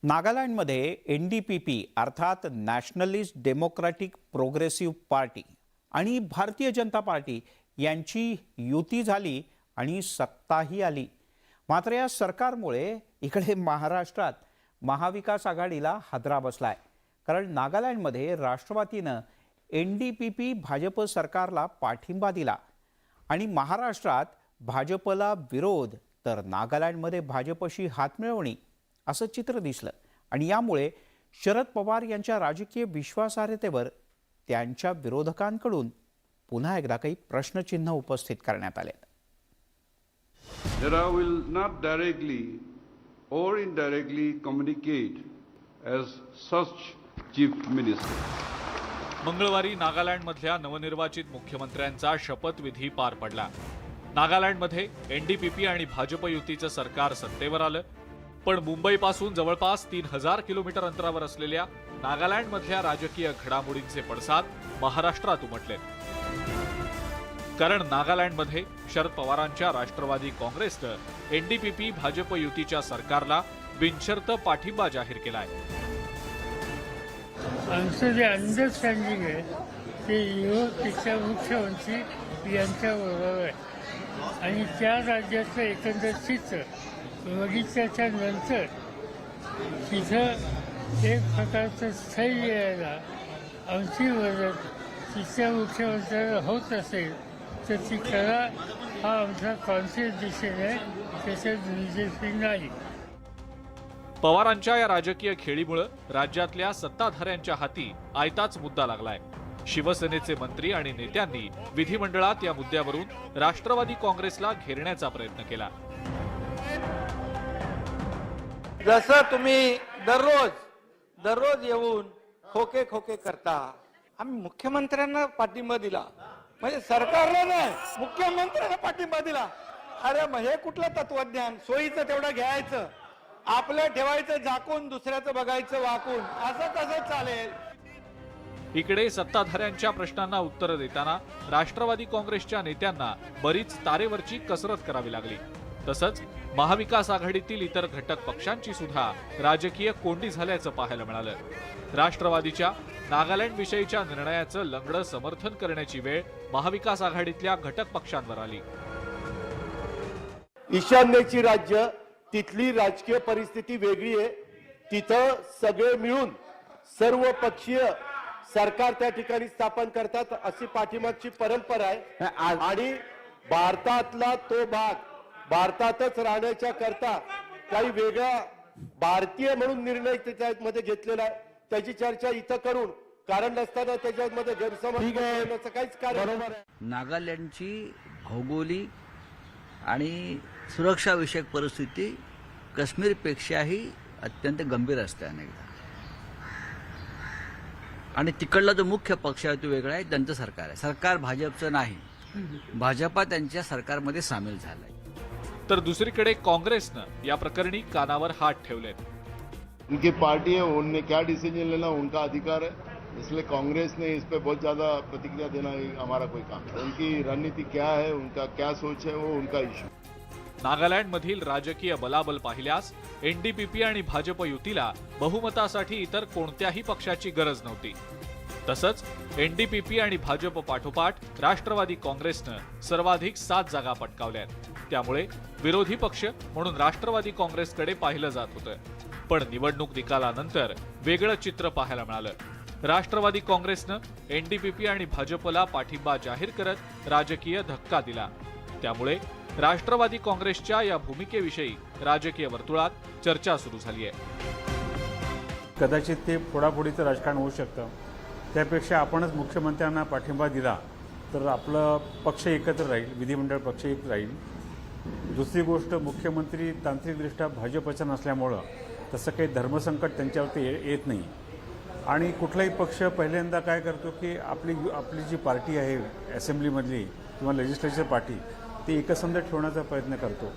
नागालँडमध्ये NDPP अर्थात nationalist democratic progressive party आणि भारतीय जनता पार्टी यांची युती झाली आणि सत्ताही आली। मात्र या सरकारमुळे इकडे महाराष्ट्रात महाविकास आघाडीला हादरा बसलाय। कारण नागालँडमध्ये राष्ट्रवादीनं NDPP भाजप सरकारला पाठिंबा दिला आणि महाराष्ट्रात भाजपला विरोध तर नागालँडमध्ये भाजपशी हातमिळवणी असं चित्र दिसलं आणि यामुळे शरद पवार यांच्या राजकीय विश्वासार्हतेवर त्यांच्या विरोधकांकडून पुन्हा एकदा काही प्रश्नचिन्ह उपस्थित करण्यात आले। That I will not directly or indirectly communicate as such chief minister. मंगळवारी नागालँडमधल्या नवनिर्वाचित मुख्यमंत्र्यांचा शपथविधी पार पडला। नागालँडमध्ये NDPP आणि भाजप युतीचं सरकार सत्तेवर आलं, पण मुंबईपासून जवळपास 3000 किलोमीटर अंतरावर असलेल्या नागालँडमधल्या राजकीय घडामोडींचे पडसाद महाराष्ट्रात उमटले। कारण नागालँडमध्ये शरद पवारांच्या राष्ट्रवादी काँग्रेसनं NDPP भाजप युतीच्या सरकारला बिनशर्त पाठिंबा जाहीर केलाय। आमचं जे अंडरस्टँडिंग आहे ते युतीच्या मुख्यमंत्री यांच्याबरोबर आहे आणि त्या राज्याचं एकंदर चित्र बघितल्याच्या नंतर तिथं एक प्रकारचं स्थैर्य यायला आमची मदत तिथल्या मुख्यमंत्र्याला होत असेल तर ती करा, हा आमचा कॉन्फिडन्स आहे, त्याच्यात दिलचस्पी नाही। पवारांच्या या राजकीय खेळीमुळे राज्यातल्या सत्ताधाऱ्यांच्या हाती आयताच मुद्दा लागलाय। शिवसेनेचे मंत्री आणि नेत्यांनी विधिमंडळात या मुद्द्यावरून राष्ट्रवादी काँग्रेसला घेरण्याचा प्रयत्न केला। जसं तुम्ही दररोज येऊन खोके खोके करता, आम्ही मुख्यमंत्र्यांना पाठिंबा दिला, म्हणजे सरकारला नाही मुख्यमंत्र्यांना पाठिंबा दिला। अरे मग हे कुठलं तत्वज्ञान? सोयीचं तेवढं घ्यायचं, आपलं ठेवायचं झाकून, दुसऱ्याचं बघायचं वाकून, असं कसं चालेल? इकडे सत्ताधाऱ्यांच्या प्रश्नांना उत्तर देताना राष्ट्रवादी काँग्रेसच्या नेत्यांना बरीच तारेवरची कसरत करावी लागली। तसंच महाविकास आघाडीतील इतर घटक पक्षांची सुद्धा राजकीय कोंडी झाल्याचं पाहायला मिळालं। राष्ट्रवादीच्या नागालँड विषयीच्या निर्णयाचं लंगडं समर्थन करण्याची वेळ महाविकास आघाडीतल्या घटक पक्षांवर आली। ईशान्येची राज्य, तिथली राजकीय परिस्थिती वेगळी आहे, तिथं सगळे मिळून सर्व पक्षीय सरकार त्या ठिकाणी स्थापन करतात, अशी पाठीमागची परंपरा आहे आणि भारतातला तो भाग भारतातच राहण्याच्या करता काही वेगळा भारतीय म्हणून निर्णय त्याच्यामध्ये घेतलेला आहे, त्याची चर्चा इथं करून कारण नसताना त्याच्यामध्ये गैरसमज करण्याचं काहीच कारण नाही। नागालँडची भौगोलिक आणि सुरक्षाविषयक परिस्थिती काश्मीरपेक्षाही अत्यंत गंभीर असते अनेकदा, आणि तिकडला जो मुख्य पक्ष आहे तो वेगळा आहे, त्यांचं सरकार आहे, सरकार भाजपचं नाही, भाजपा त्यांच्या सरकारमध्ये सामील झालाय। तर दुसरीकडे काँग्रेसनं या प्रकरणी कानावर हात ठेवलेत। उनकी पार्टी है, उनने क्या डिसीजन लेना उनका अधिकार है, इसलिए कांग्रेस ने इस पे बहुत ज्यादा प्रतिक्रिया देना हमारा कोई काम है। उनकी रणनीति क्या है, उनका क्या सोच है, वो उनका इश्यू। नागालँडमधील राजकीय बलाबल पाहिल्यास NDPP आणि भाजप युतीला बहुमतासाठी इतर कोणत्याही पक्षाची गरज नव्हती। तसंच NDPP आणि भाजप पाठोपाठ राष्ट्रवादी काँग्रेसनं सर्वाधिक 7 जागा पटकावल्यात। त्यामुळे विरोधी पक्ष म्हणून राष्ट्रवादी काँग्रेसकडे पाहिलं जात होतं, पण निवडणूक निकालानंतर वेगळं चित्र पाहायला मिळालं। राष्ट्रवादी काँग्रेसनं NDPP आणि भाजपला पाठिंबा जाहीर करत राजकीय धक्का दिला। त्यामुळे राष्ट्रवादी काँग्रेसच्या या भूमिकेविषयी राजकीय वर्तुळात चर्चा सुरू झाली आहे। कदाचित ते फोडाफोडीचं राजकारण होऊ शकतं, त्यापेक्षा आपणच मुख्यमंत्र्यांना पाठिंबा दिला तर आपलं पक्ष एकत्र राहील, विधिमंडळ पक्ष एक राहील। दुसरी गोष्ट, मुख्यमंत्री तांत्रिकदृष्ट्या भाजपचा नसल्यामुळं तसं काही धर्मसंकट त्यांच्यावरती येत नाही आणि कुठलाही पक्ष पहिल्यांदा काय करतो की आपली जी पार्टी आहे असेंब्लीमधली किंवा लेजिस्लेचर पार्टी ती एकसंध ठेवण्याचा प्रयत्न करतो।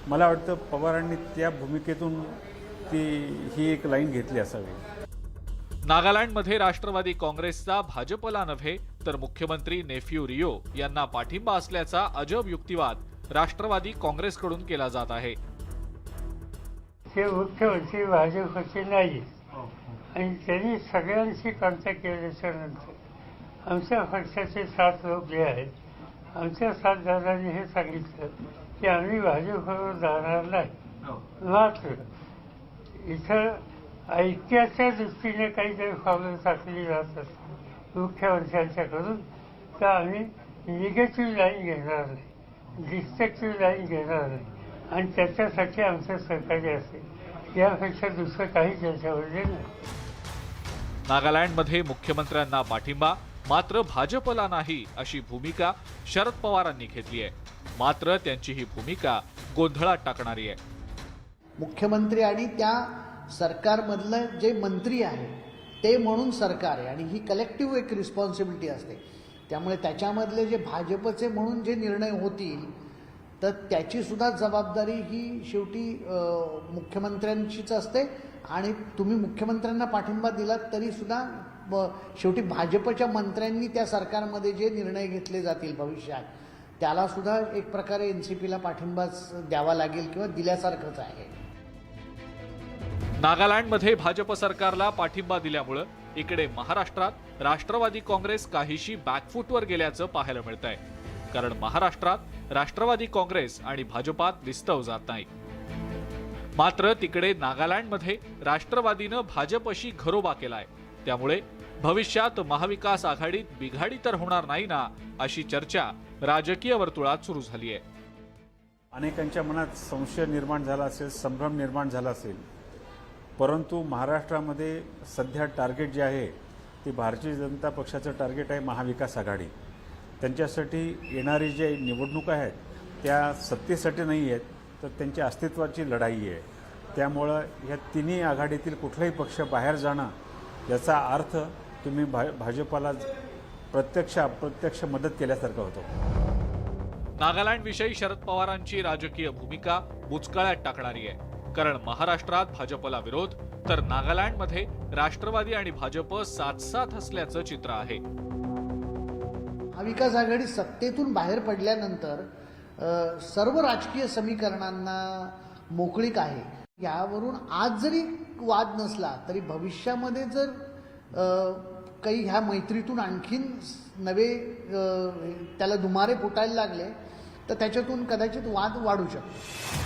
मला वाटतं पवारांनी त्या भूमिकेतून ही एक लाईन घेतली असावी। नागालँडमध्ये राष्ट्रवादी काँग्रेसचा भाजपला नव्हे तर मुख्यमंत्री नेफ्यू रियो यांना पाठिंबा असल्याचा अजब युक्तिवाद राष्ट्रवादी काँग्रेसकडून केला जात आहे। ते मुख्यमंत्री भाजपचे नाही आणि त्यांनी सगळ्यांशी कॉन्टॅक्ट केल्याच्या नंतर आमच्या पक्षाचे 7 लोक जे आहेत आमच्या 7 जणांनी हे सांगितलं की आम्ही भाजपवर जाणार नाही. मात्र इथं ऐक्याच्या दृष्टीने काहीतरी पावलं टाकली जात असतात मुख्यमंत्र्यांच्याकडून तर आम्ही निगेटिव्ह लाईन घेणार नाही, डिस्ट्रक्टिव्ह लाईन घेणार नाही आणि त्याच्यासाठी आमचं सहकार्य असेल. यापेक्षा दुसरं काही त्याच्यामध्ये नाही. नागालँडमध्ये मुख्यमंत्र्यांना पाठिंबा मात्र भाजपला नाही अशी भूमिका शरद पवारांनी घेतली आहे. मात्र त्यांची ही भूमिका गोंधळात टाकणारी आहे. मुख्यमंत्री आणि त्या सरकारमधलं जे मंत्री आहे ते म्हणून सरकार आहे आणि ही कलेक्टिव्ह एक रिस्पॉन्सिबिलिटी असते. त्यामुळे त्याच्यामधले जे भाजपचे म्हणून जे निर्णय होतील तर त्याची सुद्धा जबाबदारी ही शेवटी मुख्यमंत्र्यांचीच असते आणि तुम्ही मुख्यमंत्र्यांना पाठिंबा दिलात तरी सुद्धा शेवटी भाजपच्या मंत्र्यांनी त्या सरकारमध्ये जे निर्णय घेतले जातील भविष्यात त्याला सुद्धा एक प्रकारे एनसीपीला पाठिंबाच द्यावा लागेल किंवा दिल्यासारखंच आहे. नागालँडमध्ये भाजप सरकारला पाठिंबा दिल्यामुळं इकडे महाराष्ट्रात राष्ट्रवादी काँग्रेस काहीशी बॅकफूटवर गेल्याचं पाहायला मिळतंय. कारण महाराष्ट्रात राष्ट्रवादी काँग्रेस आणि भाजपात विस्तव जात नाही. मात्र तिकडे नागालँडमध्ये राष्ट्रवादीनं भाजपशी घरोबा केलाय. त्यामुळे भविष्यात महाविकास आघाडीत बिघाडी तर होणार नाही ना अशी चर्चा राजकीय वर्तुळात सुरू झाली आहे. अनेकांच्या मनात संशय निर्माण झाला असेल, संभ्रम निर्माण झाला असेल, परंतु महाराष्ट्रामध्ये सध्या टार्गेट जे आहे ते भारतीय जनता पक्षाचं टार्गेट आहे महाविकास आघाडी. त्यांच्यासाठी येणारी जे निवडणुका आहेत त्या सत्तेसाठी नाही आहेत तर त्यांच्या अस्तित्वाची लढाई आहे. त्यामुळं ह्या तिन्ही आघाडीतील कुठलाही पक्ष बाहेर जाणं याचा अर्थ तुम्ही भाजपाला प्रत्यक्ष अप्रत्यक्ष मदत केल्यासारखं होतं. नागालँडविषयी शरद पवारांची राजकीय भूमिका बुचकळ्यात टाकणारी आहे. कारण महाराष्ट्रात भाजपला विरोध तर नागालँडमध्ये राष्ट्रवादी आणि भाजप साथ असल्याचं चित्र आहे. महाविकास आघाडी सत्तेतून बाहेर पडल्यानंतर सर्व राजकीय समीकरणांना मोकळीक आहे. यावरून आज जरी वाद नसला तरी भविष्यामध्ये जर काही ह्या मैत्रीतून आणखीन नवे त्याला दुमारे फुटायला लागले तर त्याच्यातून कदाचित वाद वाढू शकतो.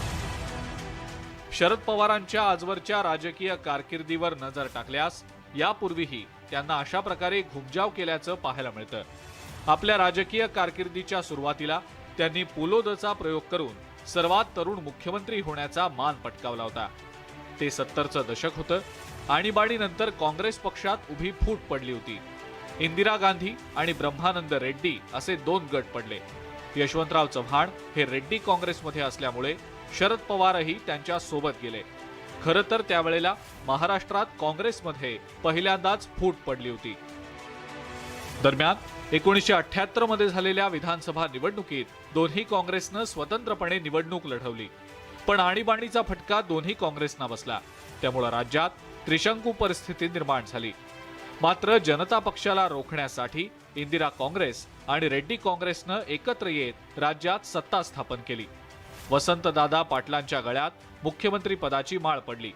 शरद पवारांच्या आजवरच्या राजकीय कारकिर्दीवर नजर टाकल्यास यापूर्वीही त्यांना अशा प्रकारे घुमजाव केल्याचं पाहायला मिळतं. आपल्या राजकीय कारकिर्दीच्या सुरुवातीला त्यांनी पुलोदचा प्रयोग करून सर्वात तरुण मुख्यमंत्री होण्याचा मान पटकावला होता. ते 70चं दशक होतं. आणीबाणीनंतर काँग्रेस पक्षात उभी फूट पडली होती. इंदिरा गांधी आणि ब्रह्मानंद रेड्डी असे 2 गट पडले. यशवंतराव चव्हाण हे रेड्डी काँग्रेसमध्ये असल्यामुळे शरद पवारही त्यांच्या सोबत गेले. खरं तर त्यावेळेला महाराष्ट्रात काँग्रेसमध्ये पहिल्यांदाच फूट पडली होती. दरम्यान 1978 मध्ये झालेल्या विधानसभा निवडणुकीत दोन्ही काँग्रेसनं स्वतंत्रपणे निवडणूक लढवली. पण आणीबाणीचा फटका दोन्ही काँग्रेसना बसला. त्यामुळे राज्यात त्रिशंकू परिस्थिती निर्माण झाली. मात्र जनता पक्षाला रोखण्यासाठी इंदिरा काँग्रेस आणि रेड्डी काँग्रेसनं एकत्र येत राज्यात सत्ता स्थापन केली. वसंतदादा पाटलांच्या गळ्यात मुख्यमंत्री पदाची माळ पडली.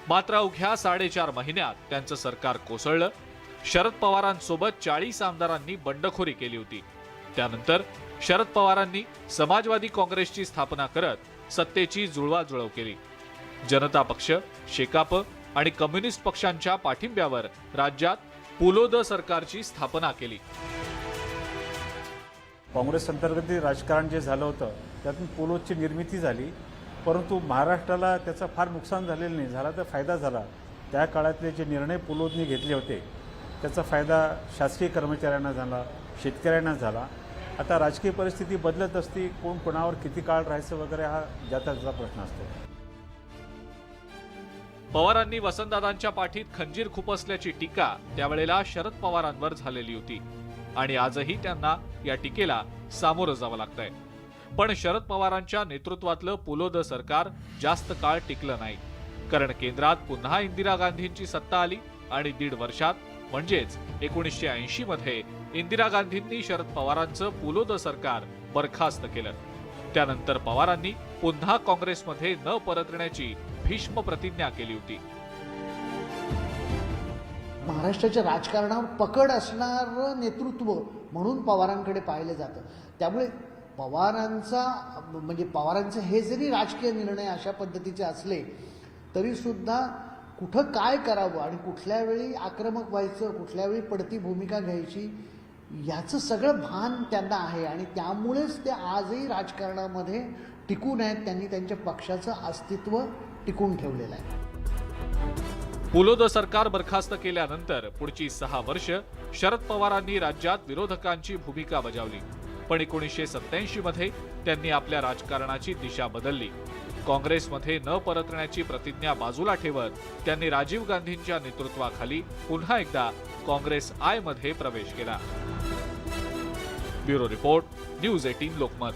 मात्र अवघ्या 4.5 महिन्यात त्यांचं सरकार कोसळलं. शरद पवारांसोबत 40 आमदारांनी बंडखोरी केली होती. त्यानंतर शरद पवारांनी समाजवादी काँग्रेसची स्थापना करत सत्तेची जुळवाजुळव केली. जनता पक्ष, शेकाप आणि कम्युनिस्ट पक्षांच्या पाठिंब्यावर राज्यात पुलोद सरकारची स्थापना केली. काँग्रेस अंतर्गत राजकारण जे झालं होतं त्यातून पुलोदची निर्मिती झाली. परंतु महाराष्ट्राला त्याचं फार नुकसान झालेलं नाही. झाला तर फायदा झाला. त्या काळातले जे निर्णय पुलोदने घेतले होते त्याचा फायदा शासकीय कर्मचाऱ्यांना झाला, शेतकऱ्यांना झाला. आता राजकीय परिस्थिती बदलत असते. कोण कोणावर किती काळ राहायचं वगैरे हा ज्याचा प्रश्न असतो. पवारांनी वसंतदादांच्या पाठीत खंजीर खुपसल्याची टीका त्यावेळेला शरद पवारांवर झालेली होती आणि आजही त्यांना या टीकेला सामोरं जावं लागतंय. पण शरद पवारांच्या नेतृत्वातलं पुलोद सरकार जास्त काळ टिकलं नाही. कारण केंद्रात पुन्हा इंदिरा गांधींची सत्ता आली आणि 1.5 वर्षात म्हणजेच 1980 मध्ये इंदिरा गांधींनी शरद पवारांचं पुलोद सरकार बरखास्त केलं. त्यानंतर पवारांनी पुन्हा काँग्रेसमध्ये न परतण्याची भीष्म प्रतिज्ञा केली होती. महाराष्ट्राच्या राजकारणावर पकड असणारं नेतृत्व म्हणून पवारांकडे पाहिलं जातं. त्यामुळे पवारांचे हे जरी राजकीय निर्णय अशा पद्धतीचे असले तरी सुद्धा कुठं काय करावं आणि कुठल्या वेळी आक्रमक व्हायचं, कुठल्या वेळी पडती भूमिका घ्यायची, याचं सगळं भान त्यांना आहे आणि त्यामुळेच ते आजही राजकारणामध्ये टिकून आहेत. त्यांनी त्यांच्या पक्षाचं अस्तित्व टिकून ठेवलेलं आहे. पुलोद सरकार बरखास्त केल्यानंतर पुढची 6 वर्ष शरद पवारांनी राज्यात विरोधकांची भूमिका बजावली. पण 1987 मध्ये त्यांनी आपल्या राजकारणाची दिशा बदलली. काँग्रेसमध्ये न परतण्याची प्रतिज्ञा बाजूला ठेवत त्यांनी राजीव गांधींच्या नेतृत्वाखाली पुन्हा एकदा काँग्रेस आय मध्ये प्रवेश केला. Bureau report, news 18 Lokmat.